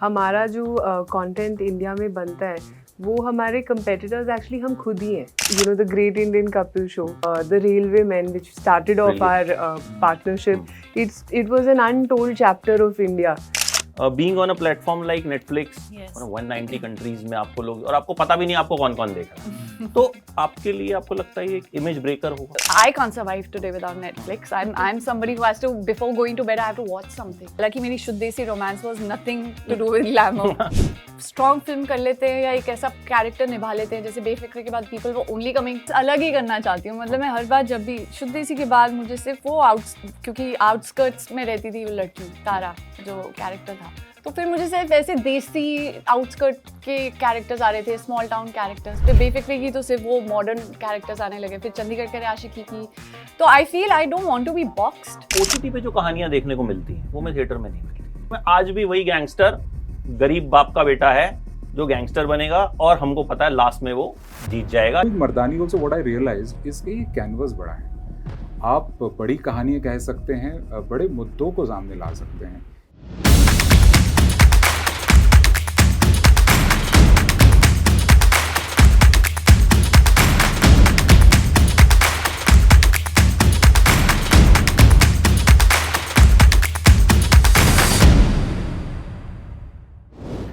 हमारा जो content India में बनता है वो हमारे कंपेटिटर्स एक्चुअली हम खुद ही हैं. You know the great Indian couple show, the railway men which started off our partnership, it was an untold chapter of India. Being on a platform like Netflix, 190 countries में आपको लोग, और आपको पता भी नहीं आपको कौन कौन देख रहा है. तो आपके लिए आपको लगता है ये एक इमेज ब्रेकर होगा? I can't survive today without Netflix. I'm somebody who has to, before going to bed, I have to watch something. Like मेरी शुद्ध देसी romance was nothing to do with glamour. Strong film कर लेते हैं या एक ऐसा कैरेक्टर निभा लेते हैं जैसे बेफिक्र के बाद पीपल वो ओनली कमिंग, अलग ही करना चाहती हूँ. मतलब मैं हर बार जब भी शुद्ध देसी के बाद मुझे सिर्फ वो क्योंकि आउटस्कर्ट्स में रहती थी वो लड़की तारा जो कैरेक्टर था, तो फिर मुझे सिर्फ ऐसे देसी आउटस्कर्ट के कैरेक्टर्स आ रहे थे, स्मॉल टाउन कैरेक्टर्स. फिर बेफिक्री की तो सिर्फ वो मॉडर्न कैरेक्टर्स आने लगे. फिर चंडीगढ़ के आशिकी की. तो I feel I don't want to be boxed. OTT पे जो कहानियां देखने को मिलती हैं वो मैं थिएटर में नहीं मिलती. मैं आज भी वही गैंगस्टर, गरीब बाप का बेटा है जो गैंगस्टर बनेगा और हमको पता है लास्ट में वो जीत जाएगा. मर्दानी also what I realized इसके ये कैनवस बड़ा है. आप बड़ी कहानियां कह सकते हैं, बड़े मुद्दों को सामने ला सकते हैं.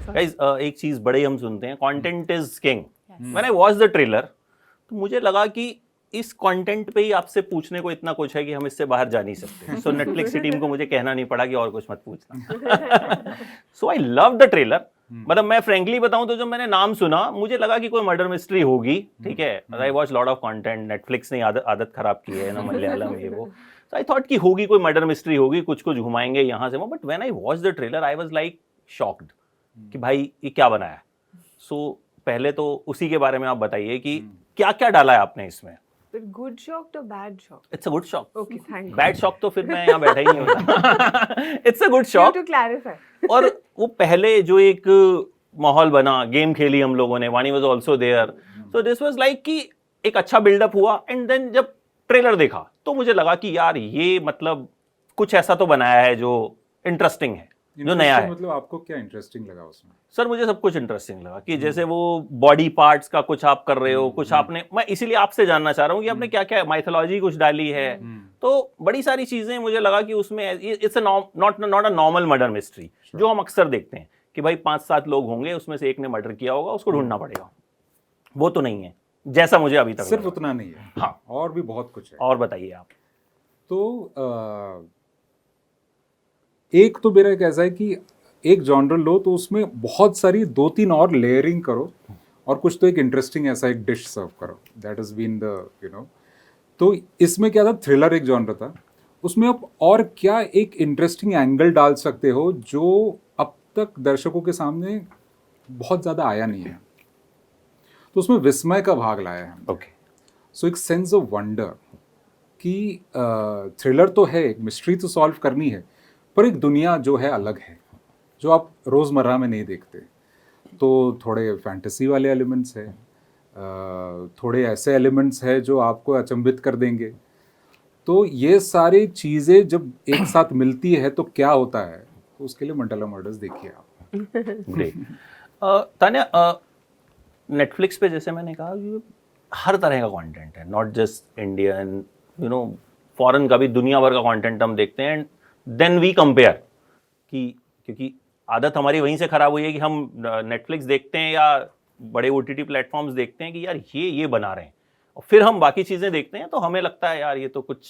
गाइस, एक चीज बड़े हम सुनते हैं, content is king. When I watch the trailer तो मुझे लगा कि इस कंटेंट पे ही आपसे पूछने को इतना कुछ है कि हम इससे बाहर जा नहीं सकते. सो नेटफ्लिक्स की टीम को मुझे कहना नहीं पड़ा कि और कुछ मत पूछना. सो आई लव द ट्रेलर. मतलब मैं फ्रेंकली बताऊं तो जब मैंने नाम सुना मुझे लगा कि कोई मर्डर मिस्ट्री होगी. ठीक है, I watch lot of content. Netflix ने आदत खराब की है ना, मलयालम ये वो. सो आई थॉट कि होगी कोई मर्डर मिस्ट्री होगी, कुछ कुछ घुमाएंगे यहाँ से वो. But when I watch the trailer I was like shocked कि भाई ये क्या बनाया है. सो पहले तो उसी के बारे में आप बताइए कि क्या क्या डाला है आपने इसमें. गुड शॉक तो bad shock? It's a good shock. Okay, thank you. Bad shock तो फिर मैं यहाँ बैठा ही नहीं होता. It's a good shock to clarify. और वो पहले जो एक माहौल बना, गेम खेली हम लोगों ने, Vaani was also there. So this was like कि एक अच्छा बिल्डअप हुआ. एंड देन जब ट्रेलर देखा तो मुझे लगा कि यार ये मतलब कुछ ऐसा तो बनाया है जो इंटरेस्टिंग है, जो नया है. मतलब आपको क्या इंटरेस्टिंग लगा उसमें? सर मुझे सब कुछ इंटरेस्टिंग लगा कि जैसे वो बॉडी पार्ट्स का कुछ आप कर रहे हो, कुछ आपने, मैं इसीलिए आपसे जानना चाह रहा हूँ कि आपने क्या क्या माइथोलॉजी कुछ डाली है. तो बड़ी सारी चीजें मुझे लगा कि उसमें it's not a normal murder mystery जो हम अक्सर देखते हैं कि भाई 5-7 लोग होंगे, उसमें से एक ने मर्डर किया होगा, उसको ढूंढना पड़ेगा. वो तो नहीं है जैसा मुझे अभी तक सिर्फ लगा. उतना नहीं है. हाँ, और भी बहुत कुछ है. और बताइए आप. तो एक तो मेरा कैसा है कि एक जॉनर लो तो उसमें बहुत सारी 2-3 और लेयरिंग करो और कुछ तो एक इंटरेस्टिंग ऐसा एक डिश सर्व करो. दैट हैज बीन द तो इसमें क्या था, थ्रिलर एक जॉनर था, उसमें आप और क्या एक इंटरेस्टिंग एंगल डाल सकते हो जो अब तक दर्शकों के सामने बहुत ज़्यादा आया नहीं है. तो उसमें विस्मय का भाग लाया है. ओके. सो एक सेंस ऑफ वंडर कि थ्रिलर तो है, एक मिस्ट्री तो सॉल्व करनी है, पर एक दुनिया जो है अलग है जो आप रोज़मर्रा में नहीं देखते. तो थोड़े फैंटेसी वाले एलिमेंट्स हैं, थोड़े ऐसे एलिमेंट्स हैं जो आपको अचंभित कर देंगे. तो ये सारी चीज़ें जब एक साथ मिलती है तो क्या होता है, तो उसके लिए मंडला मर्डर्स देखिए आप. ग्रेट. तान्या, नेटफ्लिक्स पे जैसे मैंने कहा ये हर तरह का कंटेंट है, नॉट जस्ट इंडियन, फॉरेन का भी, दुनिया भर का कंटेंट हम देखते हैं. एंड देन वी कंपेयर कि, क्योंकि आदत हमारी वहीं से खराब हुई है कि हम नेटफ्लिक्स देखते हैं या बड़े ओटीटी प्लेटफॉर्म्स देखते हैं कि यार ये बना रहे हैं, और फिर हम बाकी चीज़ें देखते हैं तो हमें लगता है यार ये तो कुछ.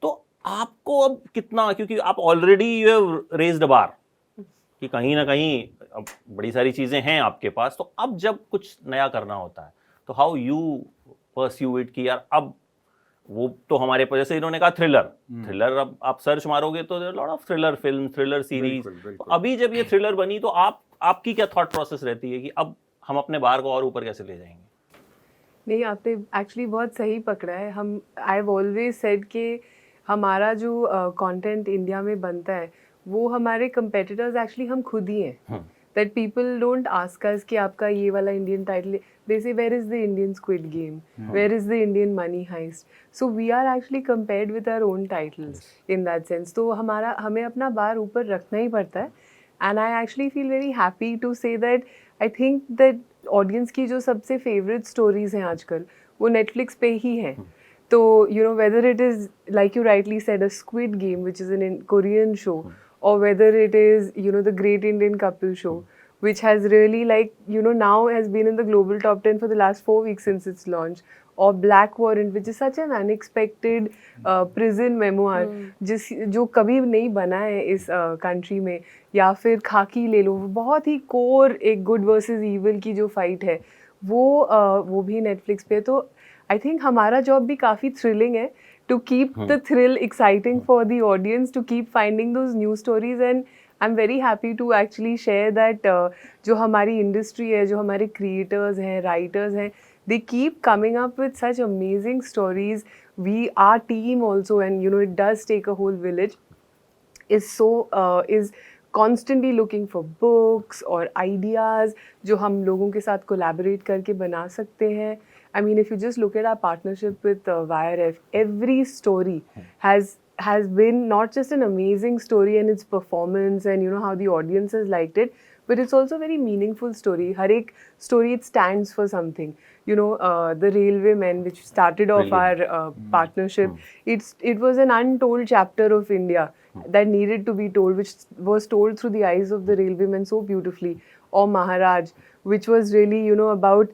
तो आपको अब कितना, क्योंकि आप ऑलरेडी यू हैव रेज्ड अ बार कि कहीं ना कहीं अब बड़ी सारी चीज़ें हैं आपके पास, तो अब जब कुछ नया करना होता है तो हाउ यू परस्यू इट कि यार अब वो तो हमारे पास, जैसे इन्होंने कहा थ्रिलर, अब आप सर्च मारोगे तो lot of thriller film, thriller series. अभी जब ये थ्रिलर बनी तो आपकी क्या थॉट प्रोसेस रहती है कि अब हम अपने बार को और ऊपर कैसे ले जाएंगे? नहीं, आपने एक्चुअली बहुत सही पकड़ा है. हम आई हैव ऑलवेज सेड कि हमारा जो कंटेंट इंडिया में बनता है वो हमारे कंपेटिटर्स एक्चुअली हम खुद ही हैं. That people don't ask us कि आपका ये वाला Indian title, they say where is the Indian Squid Game, where is the Indian Money Heist. So we are actually compared with our own titles in that sense. तो हमें अपना बार ऊपर रखना ही पड़ता है. And I actually feel very happy to say that I think that audience की जो सबसे favorite stories हैं आजकल वो Netflix पे ही हैं. So, you know, whether it is, like you rightly said, a Squid Game, which is an Korean show, or whether it is, you know, the Great Indian Couple show, which has really, like, you know, now has been in the global top 10 for the last 4 weeks since its launch, or Black Warrant, which is such an unexpected prison memoir, जो कभी नहीं बना है इस country में, या फिर खाकी ले लो, बहुत ही core एक good versus evil की जो fight है, वो भी Netflix पे. तो I think हमारा job भी काफ़ी thrilling है to keep the thrill exciting for the audience, to keep finding those new stories. And I'm very happy to actually share that जो हमारी industry है, जो हमारे creators हैं, writers हैं, they keep coming up with such amazing stories. Our team also, and you know, it does take a whole village, is constantly looking for books or ideas जो हम लोगों के साथ collaborate करके बना सकते हैं. I mean, if you just look at our partnership with YRF, every story has been not just an amazing story and its performance and you know how the audience has liked it, but it's also a very meaningful story. Har ek story, it stands for something. You know, the Railwaymen, which started off our partnership, it was an untold chapter of India that needed to be told, which was told through the eyes of the Railwaymen so beautifully. Or Maharaj, which was really, you know, about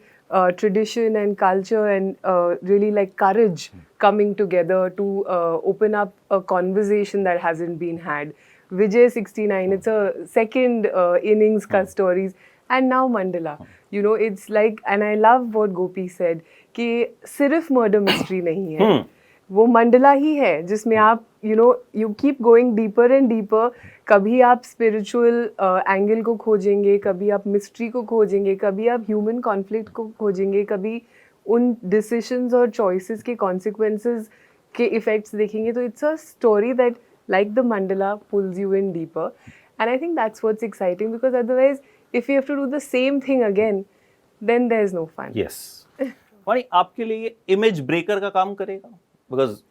tradition and culture and really like courage coming together to open up a conversation that hasn't been had. Vijay 69, it's a second innings ka stories. And now Mandala, you know, it's like, and I love what Gopi said, कि सिर्फ murder mystery नहीं है, वो मंडला ही है जिसमें आप you know you keep going deeper and deeper. कभी आप spiritual angle को खोजेंगे, कभी आप mystery को खोजेंगे, कभी आप human conflict को खोजेंगे, कभी उन decisions और choices के consequences के effects देखेंगे. तो it's a story that, like the mandala, pulls you in deeper. And I think that's what's exciting, because otherwise if you have to do the same thing again, then there's no fun. Yes. वाणी, आपके लिए ये image breaker का काम करेगा? Because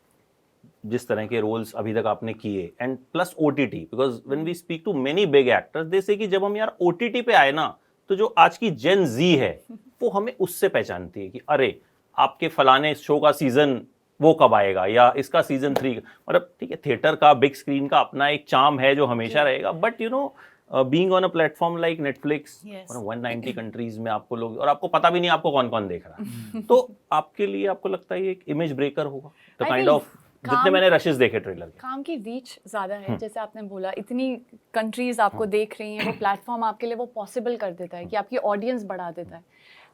जिस तरह के roles अभी तक आपने किए, and plus OTT, because when we speak to many big actors they say कि जब हम यार ओटीटी पे आए ना, तो जो आज की जेन जी है वो हमें उससे पहचानती है कि अरे आपके फलाने शो का सीजन वो कब आएगा, या इसका सीजन 3. मतलब ठीक है, थिएटर का बिग स्क्रीन का अपना एक चार्म है जो हमेशा रहेगा, but you know being on a platform like Netflix, 190 countries में आपको लोग, और आपको पता भी नहीं आपको कौन कौन देख रहा है. तो आपके लिए आपको लगता है ये एक इमेज ब्रेकर होगा? द काइंड ऑफ, जितने मैंने रशेस देखे ट्रेलर के, काम की रीच ज़्यादा है. जैसे आपने बोला, इतनी कंट्रीज आपको देख रही हैं, वो प्लेटफॉर्म आपके लिए वो पॉसिबल कर देता है कि आपकी ऑडियंस बढ़ा देता है.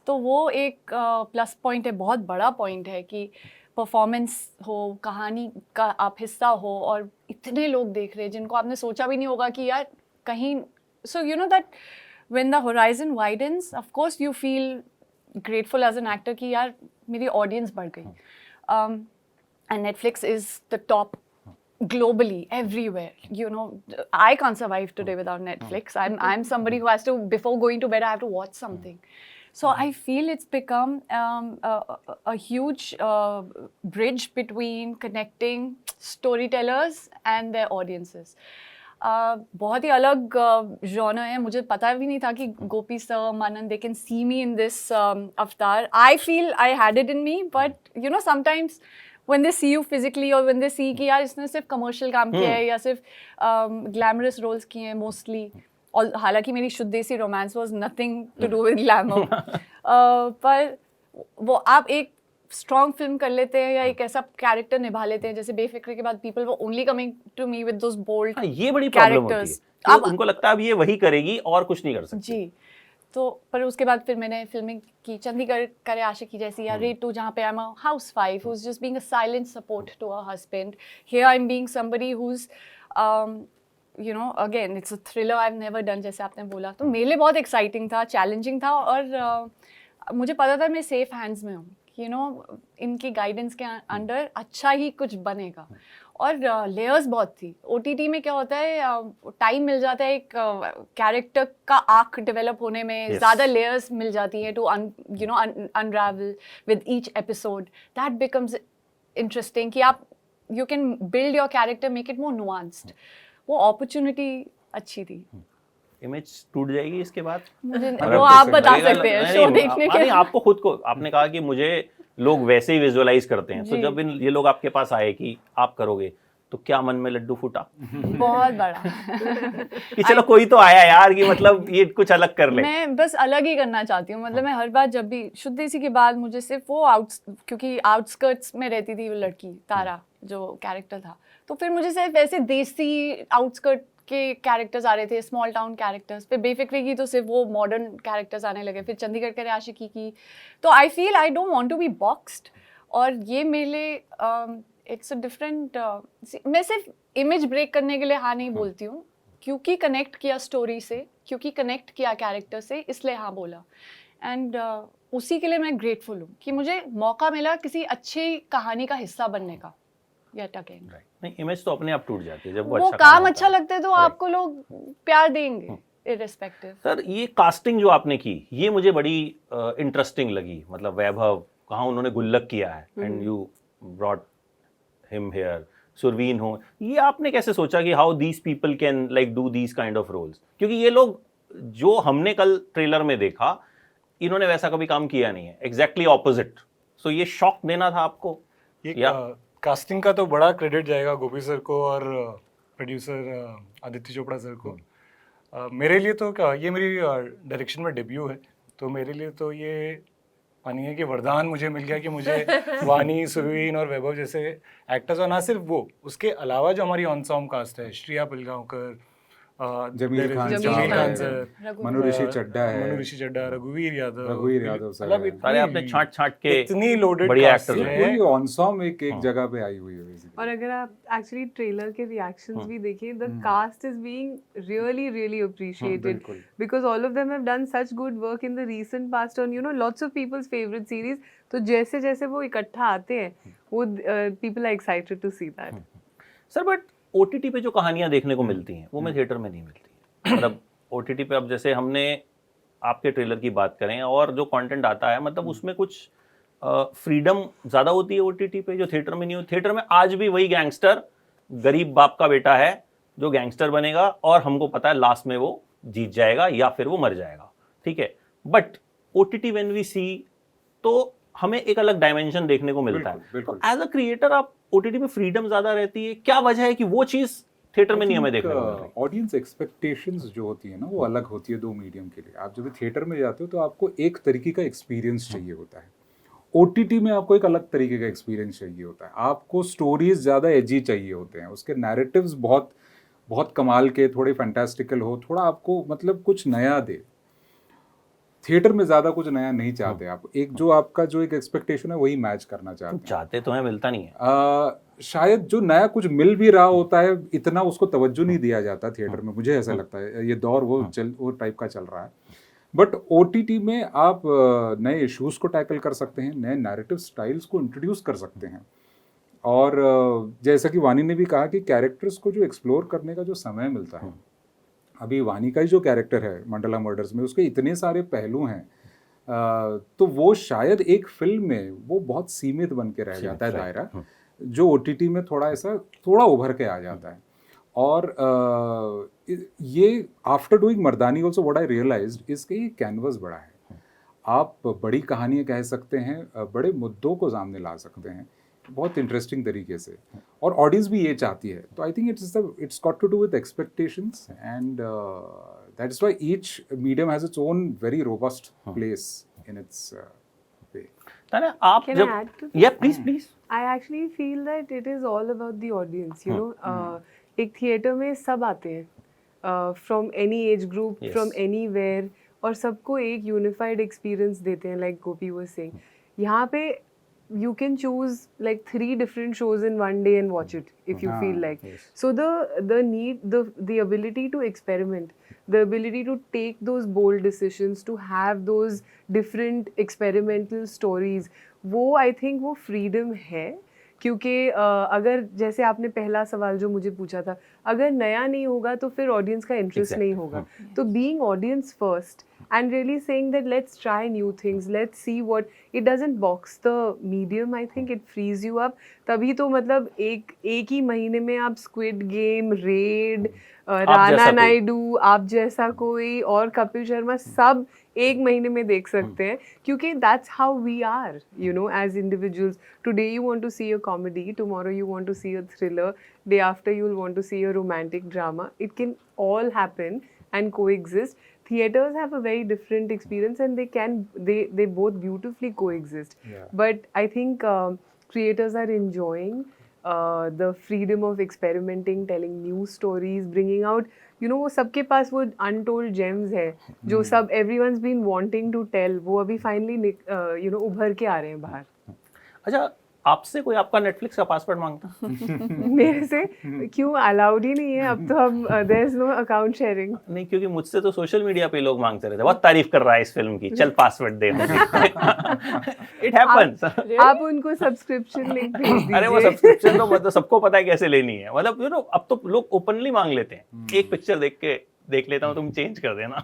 तो वो एक प्लस पॉइंट है, बहुत बड़ा पॉइंट है कि परफॉर्मेंस हो, कहानी का आप हिस्सा हो, और इतने लोग देख रहे हैं जिनको आपने सोचा भी नहीं होगा कि यार कहीं. So you know that when the horizon widens, of course you feel grateful as an actor कि यार मेरी ऑडियंस बढ़ गई. And Netflix is the top globally, everywhere. You know, I can't survive today without Netflix. I'm somebody who has to, before going to bed, I have to watch something. So I feel it's become a huge bridge between connecting storytellers and their audiences. बहुत ही अलग genre है. मुझे पता भी नहीं था कि गोपी sir, Manan, they can see me in this avatar. I feel I had it in me, but you know, sometimes when they see you physically, or when they see कि यार इसने सिर्फ commercial काम किया है या सिर्फ glamorous roles किए हैं mostly, और हालांकि मेरी शुद्ध देसी romance was nothing to do with glamour, पर वो आप एक स्ट्रॉन्ग फिल्म कर लेते हैं या एक ऐसा कैरेक्टर निभा लेते हैं, जैसे बेफिक्र के बाद people were only coming to me with those bold ये बड़ी प्रॉब्लम होती है. अब उनको लगता है अब ये वही करेगी और कुछ नहीं कर सकती. जी. तो पर उसके बाद फिर मैंने फिल्मिंग की चंडीगढ़ करे आशिकी जैसी, या रेड 2 जहाँ पे I am a housewife who is just being a silent support to her husband. Here I am being somebody who is you know, again it's a thriller I have never done, जैसे आपने बोला. तो मेरे लिए बहुत exciting था, challenging था, और मुझे पता था मैं सेफ हैंड्स में हूँ. यू नो, इनकी गाइडेंस के अंडर अच्छा ही कुछ बनेगा. और लेयर्स बहुत थी. ओटीटी में क्या होता है, टाइम मिल जाता है एक कैरेक्टर का आर्क डेवलप होने में, ज़्यादा लेयर्स मिल जाती हैं to you know unravel with each episode. That becomes interesting कि आप you can build your character, make it more nuanced. वो अपॉर्चुनिटी अच्छी थी. इमेज टूट जाएगी इसके बाद? मुझे अगर वो आप कुछ बता लगेगा- सकते हैं नहीं, शो नहीं, देखने के नहीं, आपको खुद को आपने कहा कि मुझे लोग वैसे ही विजुअलाइज करते हैं, तो जी। जब ये लोग आपके पास आए कि आप करोगे, तो क्या मन में लड्डू फूटा बहुत बड़ा कि चलो कोई तो आया यार, कि मतलब ये कुछ अलग कर ले? मैं बस अलग ही करना चाहती हूँ, मतलब मैं हर बार जब भी शुद्ध देसी के बाद मुझे सिर्फ वो क्योंकि आउटस्कर्ट्स में रहती थी वो लड़की तारा जो कैरेक्टर था, तो फिर मुझे सिर्फ ऐसे देसी आउटस्कर्ट के कैरेक्टर्स आ रहे थे, स्मॉल टाउन कैरेक्टर्स। फिर बेफिक्री की तो सिर्फ वो मॉडर्न कैरेक्टर्स आने लगे, फिर चंडीगढ़ के आशिकी की। तो I feel I don't want to be boxed, और ये मेरे लिए इट्स अ डिफरेंट, मैं सिर्फ इमेज ब्रेक करने के लिए हाँ नहीं बोलती हूँ, क्योंकि कनेक्ट किया स्टोरी से, क्योंकि कनेक्ट किया कैरेक्टर से, इसलिए हाँ बोला। एंड उसी के लिए मैं ग्रेटफुल हूँ कि मुझे मौका मिला किसी अच्छी कहानी का हिस्सा बनने का। Yet again. नहीं, इमेज तो अपने आप टूट जाती है जब वो वो अच्छा काम होता अच्छा है। लगता है तो आपको लोग प्यार देंगे इररिस्पेक्टिव। सर, ये कास्टिंग जो आपने की, ये मुझे बड़ी इंटरेस्टिंग लगी। मतलब वैभव, कहाँ उन्होंने गुल्लक किया है, and you brought him here. Surveen हो, ये आपने कैसे सोचा कि how these people can like do these kind of roles? क्योंकि ये लोग जो हमने कल ट्रेलर में देखा, इन्होंने वैसा कभी काम किया नहीं है, एग्जैक्टली ऑपोजिट। सो ये शॉक देना था आपको? ये या कास्टिंग का तो बड़ा क्रेडिट जाएगा गोपी सर को और प्रोड्यूसर आदित्य चोपड़ा सर को। मेरे लिए तो क्या, ये मेरी डायरेक्शन में डेब्यू है, तो मेरे लिए तो ये मानिए कि वरदान मुझे मिल गया कि मुझे वानी, सुरवीन और वैभव जैसे एक्टर्स, और ना सिर्फ वो, उसके अलावा जो हमारी ऑनसॉम कास्ट है, श्रिया पिलगांवकर, जमील खान सर, मनु ऋषि चड्ढा है, मनु ऋषि चड्ढा, रघुवीर यादव सर मतलब है। सारे आपने छांट के इतनी लोडेड बढ़िया कास्ट actors है। पूरी ऑनसॉम एक जगह पे आई हुई है basically। और अगर आप एक्चुअली ट्रेलर के रिएक्शंस भी देखें, the cast is being really appreciated बिल्कुल। because all of them have done such good work in the recent past on lots of people's favorite series. तो जैसे जैसे वो इकट्ठा आते हैं, वो people are excited to see that. Sir, but OTT पे जो कहानियां देखने को मिलती हैं, वो मैं थिएटर में नहीं मिलती। मतलब ओटीटी पे अब जैसे हमने आपके ट्रेलर की बात करें और जो कंटेंट आता है, मतलब उसमें कुछ फ्रीडम ज़्यादा होती है ओटीटी पे, जो थिएटर में नहीं होती। थिएटर में आज भी वही गैंगस्टर, गरीब बाप का बेटा है जो गैंगस्टर बनेगा, और हमको पता है लास्ट में वो जीत जाएगा या फिर वो मर जाएगा, ठीक है। बट ओटीटी व्हेन वी सी, तो हमें एक अलग डायमेंशन देखने को मिलता है। तो एज अ क्रिएटर आप ओटीटी पे फ्रीडम ज्यादा रहती है, क्या वजह है कि वो चीज थिएटर में नहीं हमें देखने को मिल रही? ऑडियंस एक्सपेक्टेशंस जो होती है ना, वो अलग होती है दो मीडियम के लिए। आप जब थिएटर में जाते हो तो आपको एक तरीके का एक्सपीरियंस चाहिए होता है, ओटीटी में आपको एक अलग तरीके का एक्सपीरियंस चाहिए होता है। आपको स्टोरीज ज़्यादा एजी चाहिए होते हैं, उसके नैरेटिव्स बहुत बहुत कमाल के, थोड़े फैंटास्टिकल हो, थोड़ा आपको मतलब कुछ नया दे। थिएटर में ज़्यादा कुछ नया नहीं चाहते आप, एक जो आपका जो एक एक्सपेक्टेशन है वही मैच करना चाहते हैं। चाहते तो है, मिलता नहीं है। शायद जो नया कुछ मिल भी रहा होता है, इतना उसको तवज्जो नहीं दिया जाता थिएटर में, मुझे ऐसा लगता है। ये दौर वो टाइप का चल रहा है। बट ओटीटी में आप नए इश्यूज को टैकल कर सकते हैं, नए नैरेटिव स्टाइल्स को इंट्रोड्यूस कर सकते हैं। और जैसा कि वानी ने भी कहा कि कैरेक्टर्स को जो एक्सप्लोर करने का जो समय मिलता है, अभी वानी का ही जो कैरेक्टर है मंडला मर्डर्स में, उसके इतने सारे पहलू हैं, तो वो शायद एक फिल्म में वो बहुत सीमित बन के रह जाता है दायरा, जो ओटीटी में थोड़ा उभर के आ जाता है। और ये after doing Mardaani also what I realized, इसके ये कैनवस बड़ा है। आप बड़ी कहानियाँ कह सकते हैं, बड़े मुद्दों को सामने ला सकते हैं बहुत इंटरेस्टिंग तरीके से, और ऑडियंस भी ये चाहती है। तो I think it's got to do with expectations, and that is why each medium has its own very robust place in its way. Tanya, आप Can I जब add to this? या please I actually feel that it is all about the audience. एक theatre में सब आते हैं, from any age group, Yes. from anywhere, और सबको एक यूनिफाइड एक्सपीरियंस देते हैं, like Gopi was saying. यहाँ पे you can choose like 3 different shows in one day and watch it if you feel like. yes. So the ability to experiment, the ability to take those bold decisions, to have those different experimental stories, वो I think वो freedom है। क्योंकि अगर जैसे आपने पहला सवाल जो मुझे पूछा था, अगर नया नहीं होगा तो फिर ऑडियंस का इंटरेस्ट नहीं होगा। तो being audience first and really saying that let's try new things, let's see what it doesn't box the medium. I think it frees you up. तभी तो मतलब एक ही महीने में आप squid game, red, Rana Naidu, आप जैसा कोई और कपिल शर्मा सब एक महीने में देख सकते हैं, क्योंकि that's how we are, you know, as individuals. Today you want to see a comedy, tomorrow you want to see a thriller, day after you will want to see a romantic drama. It can all happen and coexist. Theaters have a very different experience, and they both beautifully coexist. Yeah. But I think creators are enjoying the freedom of experimenting, telling new stories, bringing out, you know, वो सबके पास वो untold gems है जो सब everyone's been wanting to tell, वो अभी finally you know उभर के आ रहे हैं बाहर. अच्छा, आपसे कोई आपका नेटफ्लिक्स का पासवर्ड मांगता? मेरे से क्यों, अलाउड ही नहीं है अब तो. हम there is no account sharing. नहीं, क्योंकि मुझसे तो सोशल मीडिया पे लोग मांगते रहते, बहुत तारीफ कर रहा है इस फिल्म की, चल पासवर्ड दे. It happens. आप उनको सब्सक्रिप्शन लिंक भेज दीजिए. अरे वो सब्सक्रिप्शन तो मतलब सबको पता है कैसे लेनी है, मतलब यू नो अब तो लोग ओपनली मांग लेते हैं, एक पिक्चर देख लेता हूँ, तुम चेंज कर देना.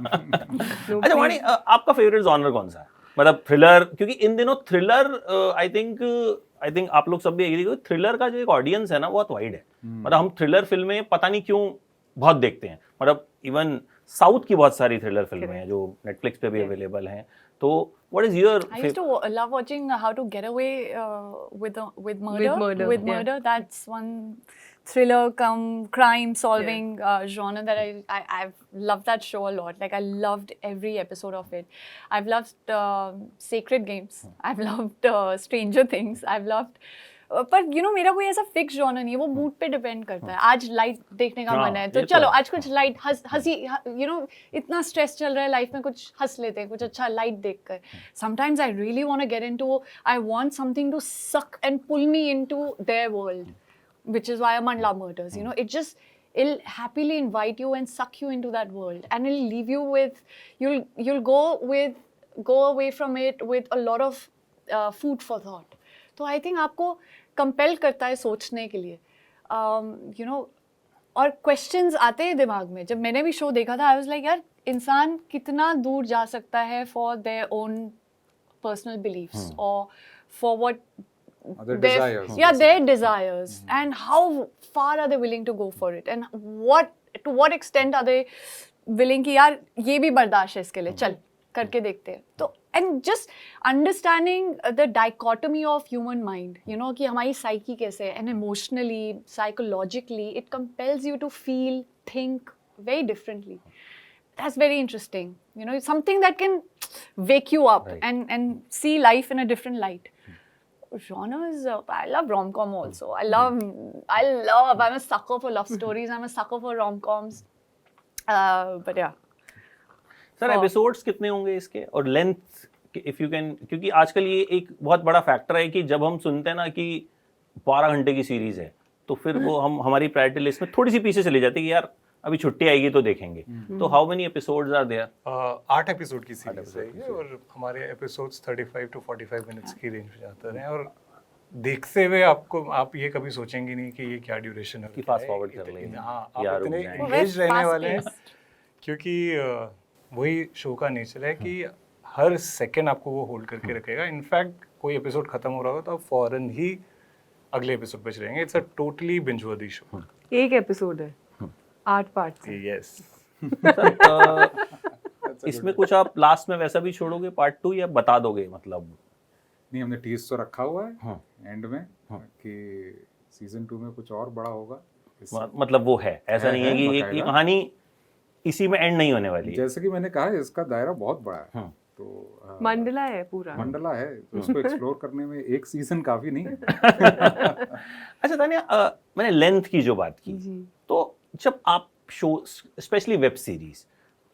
अच्छा वाणी, आपका फेवरेट जॉनर कौन सा है? मतलब थ्रिलर, क्योंकि इन दिनों थ्रिलर आई थिंक आप लोग सब भी एग्री करो, थ्रिलर का जो एक ऑडियंस है ना बहुत वाइड है. मतलब हम थ्रिलर फिल्में पता नहीं क्यों बहुत देखते हैं, मतलब इवन साउथ की बहुत सारी थ्रिलर फिल्में हैं जो नेटफ्लिक्स पे भी अवेलेबल हैं. तो what is your? I used to love watching How to Get Away with Murder. With Murder, that's one thriller cum crime solving genre that I've loved that show a lot. Like I loved every episode of it. I've loved Sacred Games. I've loved Stranger Things. I've loved पर you know मेरा कोई ऐसा fix genre नहीं है, वो mood पे depend करता है. आज लाइट देखने का मन है तो चलो आज कुछ लाइट हंसी, यू नो इतना स्ट्रेस चल रहा है लाइफ में, कुछ हंस लेते हैं, कुछ अच्छा लाइट देखकर. Sometimes I really want to get into, I want something to suck and pull me into their world, which is why Amandla Murders, you know, it'll happily invite you and suck you into that world, and it'll leave you with, you'll go away from it with a lot of food for thought. तो I think आपको compel करता है सोचने के लिए, you know, और questions आते हैं दिमाग में. जब मैंने भी शो देखा था I was like यार इंसान कितना दूर जा सकता है for their own personal beliefs or for what Other desires. their desires, and how far are they willing to go for it, and to what extent are they willing कि यार ये भी बर्दाश्त है इसके लिए, चल करके देखते हैं. तो and just understanding the dichotomy of human mind, you know, कि हमारी psyche कैसे है, and emotionally, psychologically, it compels you to feel, think very differently. That's very interesting, you know, something that can wake you up and see life in a different light. Genres, I love rom-com also. I'm a sucker for love stories. I'm a sucker for rom-coms. But yeah. Sir episodes कितने होंगे इसके, और length if you can, क्योंकि आजकल ये एक बहुत बड़ा फैक्टर है कि जब हम सुनते हैं ना कि 12 घंटे की सीरीज है तो फिर वो हमारी प्रायोरिटी लिस्ट में थोड़ी सी पीछे चली जाती है कि यार अभी छुट्टी आएगी तो देखेंगे. तो how many episodes are there? 8 episode की सीरीज है ये, और हमारे एपिसोड्स 35 to 45 मिनट्स की रेंज में जाते हैं. और देखते हुए आप ये कभी सोचेंगे नहीं कि ये क्या ड्यूरेशन है, कि फास्ट फॉरवर्ड कर लेंगे. हाँ, आप इतने एंगेज रहने वाले हैं, क्योंकि वही शो का नेचर है कि हर सेकंड आपको वो होल्ड करके रखेगा. इनफैक्ट कोई एपिसोड खत्म हो रहा हो तो आप फौरन ही अगले एपिसोड पे चलेंगे. इट्स अ टोटली बिंज वर्दी शो. एक एपिसोड है 8 पार्ट. यस. इसमें कुछ आप लास्ट में वैसा भी छोड़ोगे पार्ट 2 या बता दोगे? मतलब नहीं, हमने टीज तो रखा हुआ है एंड में कि सीजन 2 में कुछ और बड़ा होगा. मतलब वो है, ऐसा नहीं है कि ये कहानी इसी में एंड नहीं होने वाली है. जैसे कि मैंने कहा इसका दायरा बहुत बड़ा है. तो मंडला है पूरा. मंडला है तो उसको एक्सप्लोर करने में एक सीजन काफी नहीं है. अच्छा तान्या, मैंने लेंथ की जो बात की, तो जब आप शो स्पेशली वेब सीरीज,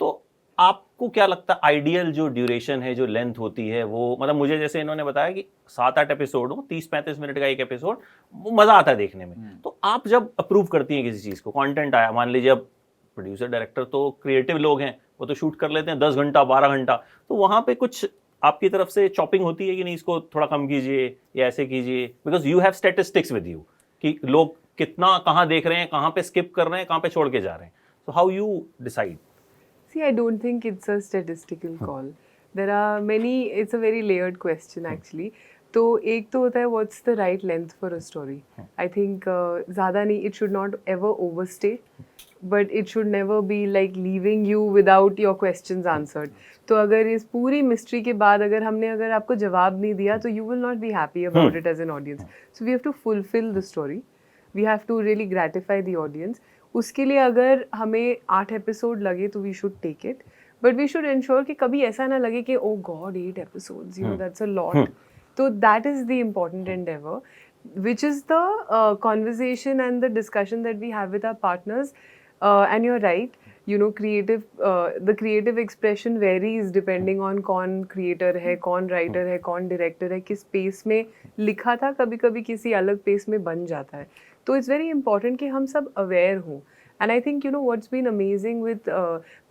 तो आपको क्या लगता है आइडियल जो ड्यूरेशन है, जो लेंथ होती है वो, मतलब मुझे जैसे इन्होंने बताया कि 7-8 एपिसोड हो, 30-35 मिनट का एक एपिसोड, वो मजा आता है देखने में. तो आप जब अप्रूव करती हैं किसी चीज को, कंटेंट आया, मान लीजिए अब प्रोड्यूसर डायरेक्टर तो क्रिएटिव लोग हैं, वो तो शूट कर लेते हैं 10 घंटा 12 घंटा, तो वहाँ पे कुछ आपकी तरफ से चॉपिंग होती है कि नहीं, इसको थोड़ा कम कीजिए या ऐसे कीजिए, because you have statistics with you कि लोग कितना कहाँ देख रहे हैं, कहाँ पे स्किप कर रहे हैं, कहाँ पे छोड़ के जा रहे हैं. So how you decide? See, I don't think it's a statistical call. There are many, it's a very layered question actually. तो एक तो होता है what's the right length for a story. I think ज़्यादा नहीं, it should not ever overstay, but it should never be like leaving you without your questions answered. तो अगर इस पूरी mystery के बाद अगर आपको जवाब नहीं दिया तो you will not be happy about it as an audience. So we have to fulfill the story. We have to really gratify the audience. उसके लिए अगर हमें 8 एपिसोड लगे तो we should take it, but we should ensure कि कभी ऐसा ना लगे कि oh God 8 episodes, you know that's a lot. तो that is the important endeavour, which is the conversation and the discussion that we have with our partners. And you're right, you know, the creative expression varies depending on कौन creator है, कौन writer है, कौन director है, किस pace में लिखा था, कभी कभी किसी अलग pace में बन जाता है. तो it's very important कि हम सब aware हों. And I think, you know, what's been amazing with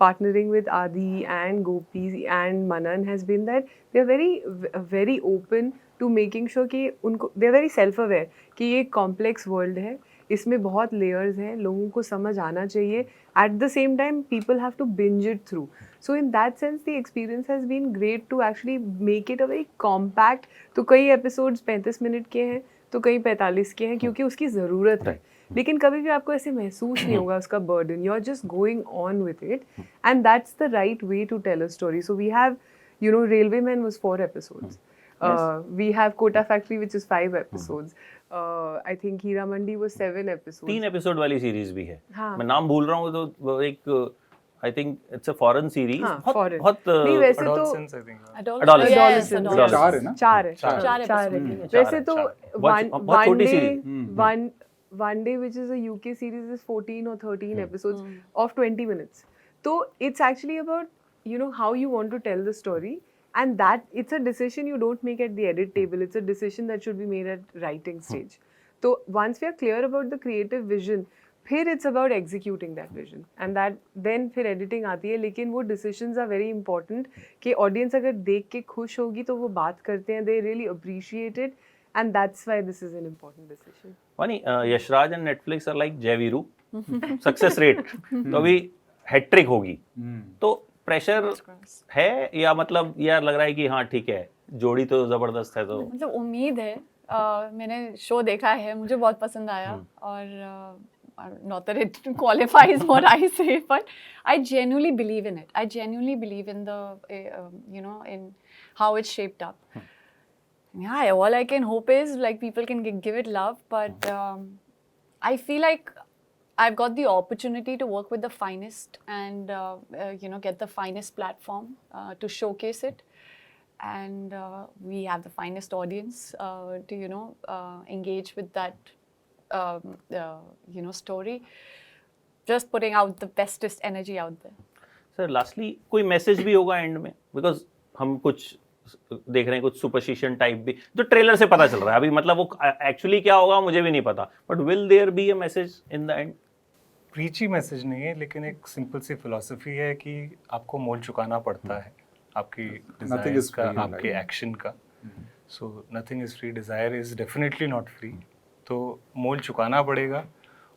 partnering with Adi and Gopi and Manan has been that they're very open to making sure कि उनको, they're very self-aware कि ये complex world है, इसमें बहुत layers हैं, लोगों को समझ आना चाहिए. At the same time, people have to binge it through. So in that sense, the experience has been great to actually make it a very compact. तो कई episodes 35 मिनट के हैं, तो कई 45 के हैं, क्योंकि उसकी ज़रूरत है. लेकिन कभी भी आपको ऐसे महसूस नहीं होगा उसका burden. You're just going on with it, and that's the right way to tell a story. So we have, you know, Railwayman was 4 episodes. We have Kota Factory, which is 5 episodes. I think Hira Mandi was 7 episodes. 3 episode वाली series भी है. हाँ. मैं नाम भूल रहा हूँ, तो वो एक आई think it's a foreign series. हाँ, बहुत foreign. बहुत नहीं, वैसे तो Adolescence, I think. Adolescence. Yes, Adolescence. Adolescence. 4 है ना? 4 है. चार चार है. episodes. वैसे तो बहुत छोटी series. one day, which is a UK series, is 14 or 13 episodes of 20 minutes. So it's actually about, you know, how you want to tell the story, and that it's a decision you don't make at the edit table. It's a decision that should be made at writing stage. So once we are clear about the creative vision, फिर it's about executing that vision, and that then फिर editing आती है. लेकिन वो decisions are very important कि audience अगर देख के खुश होगी तो वो बात करते हैं, they really appreciate it, and that's why this is an important decision. Funny, Yashraj and Netflix are like Jaiveeru. Success rate तो अभी हैट्रिक होगी, तो प्रेशर है या मतलब यार लग रहा है कि हाँ ठीक है, जोड़ी तो जबरदस्त है. तो मतलब उम्मीद है. मैंने शो देखा है, मुझे बहुत पसंद आया, और not that it qualifies what I say, but I genuinely believe in it. I genuinely believe in the, you know, in how it's shaped up. Yeah, all I can hope is like people can give it love, but I feel like I've got the opportunity to work with the finest and you know, get the finest platform to showcase it, and we have the finest audience to, you know, engage with that you know, story. Just putting out the bestest energy out there. Sir lastly कोई message भी होगा and में, because हम कुछ देख रहे हैं, कुछ सुपरस्टिशन टाइप भी जो ट्रेलर से पता चल रहा है अभी, मतलब वो एक्चुअली क्या होगा मुझे भी नहीं पता, but will there be a message in the end? Preachy message नहीं है, लेकिन एक सिंपल सी फिलॉसफी है कि आपको मोल चुकाना पड़ता है आपकी डिजायर्स का, आपके एक्शन का. So nothing is free, desire is definitely not free. तो मोल चुकाना पड़ेगा,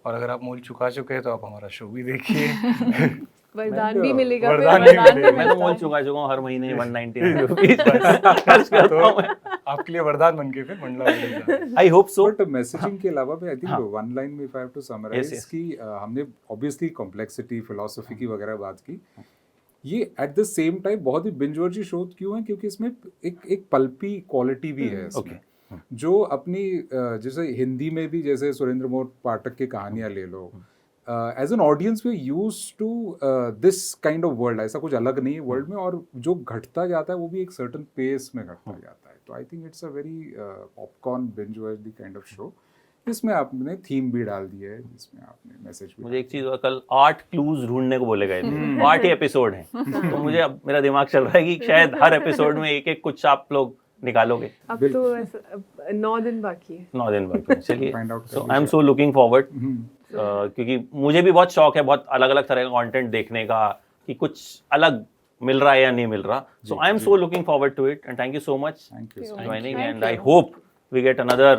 और अगर आप मोल चुका चुके हैं तो आप हमारा शो भी देखिए. वरदान भी मिलेगा. वरदान फिर भी मिलेगा. मैं तो मोल चुका हूँ हर महीने 199 रुपीस खर्च करता हूँ मैं. आपके लिए वरदान बन के फिर मंडला बनेगा. I hope so. But messaging के अलावा भी आई थिंक वन लाइन में if I have to summarise Yes, yes. कि हमने ऑब्वियसली कॉम्प्लेक्सिटी फिलॉसफी की वगैरह बात की, ये एट द सेम टाइम बहुत ही बिंज वर्जी शो क्यों है, क्योंकि इसमें एक पल्पी क्वालिटी भी है इसमें. जो अपनी जैसे हिंदी में भी जैसे सुरेंद्र मोर पाठक की कहानियां ले लो, as an audience we used to this kind of world. ऐसा कुछ अलग नहीं है वर्ल्ड में, और जो घटता जाता है वो भी एक सर्टन पेस में घटता जाता है. तो I think it's a very popcorn binge worthy kind of show. इसमें आपने थीम भी डाल दी है, जिसमें आपने मैसेज भी. मुझे एक चीज, कल 8 क्लूज ढूंढने को बोले गए थे, 8 ही एपिसोड हैं, तो मुझे अब मेरा दिमाग चल रहा है कि शायद हर एपिसोड में एक एक कुछ आप लोग निकालोगे. अब तो 9 दिन बाकी है. 9 दिन बाकी. चलिए, Find out सो कर आई एम सो लुकिंग फॉरवर्ड, क्योंकि मुझे भी बहुत शौक है बहुत अलग अलग तरह का कंटेंट देखने का, कि कुछ अलग मिल रहा है या नहीं मिल रहा. So I am so looking forward to it, and thank you so much thank you. joining, Thank and I you. hope we get another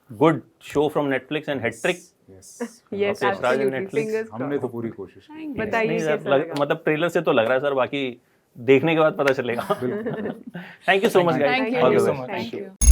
good show from Netflix and hat trick. Yes Yes, Okay, Raj absolutely. Netflix. Fingers हमने तो crossed. पूरी कोशिश की बताइए नहीं sir, कैसा लगा? मतलब ट्रेलर से तो लग रहा है सर, बाकी देखने के बाद पता चलेगा. Thank you so much guys. Thank you. Thank you so much. Thank you.